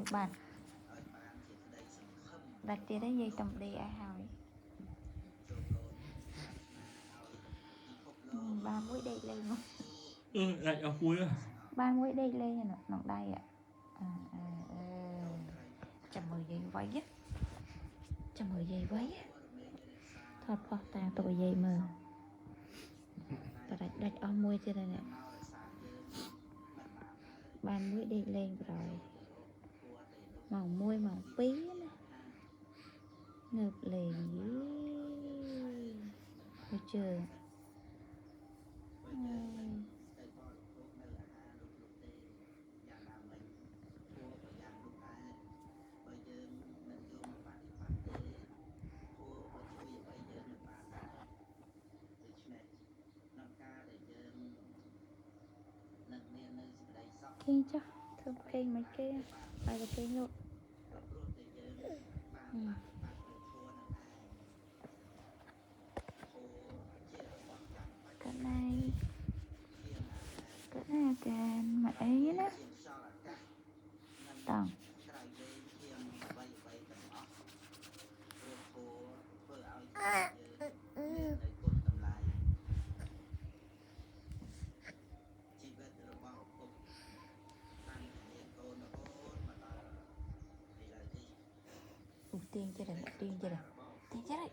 មួយបានដាច់ទៀតឯងយាយតំដេឲ្យហើយបានមួយដេកលេងមកដាច់អស់មួយបានមួយដេកលេងក្នុងដៃចាំមើលយាយវៃចាំមើលយាយវៃថតផុសតាទៅយាយមើលតដាច់អស់មួយទៀតនេះបានមួយដេកលេងក្រោយម៉ោង1ម៉ោង2ណាងើបលេងមើលជើងគេចាស់ធ្វើគេមិនគេហើយតែគេងក់កណៃកណាកានមកអីណាតង់ទៀងចិត្តទៀងចិត្តទៀងចិត្ត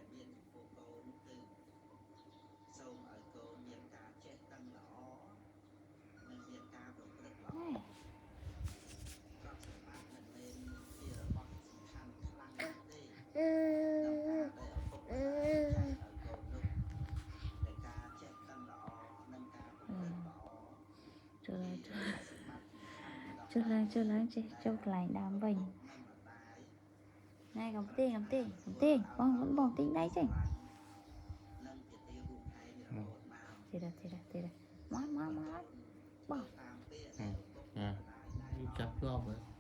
សូមឲ្យកូនមានការចេះដឹងល្អនិងមានការប្រព្រឹត្តល្អទ្រព្យសម្បត្តិមិនមែនជារបស់សំខាន់ខ្លាំងទេក្នុងការដែលឪពុកម្ដាយចែកឲ្យកូននោះតែការចេះដឹងល្អនិងការប្រព្រឹត្តល្អចូលឡើងចេះចូលកន្លែងដើមវិញណែកំទៀងបងទីងដៃចេញទៀតមកបងចាប់ជាប់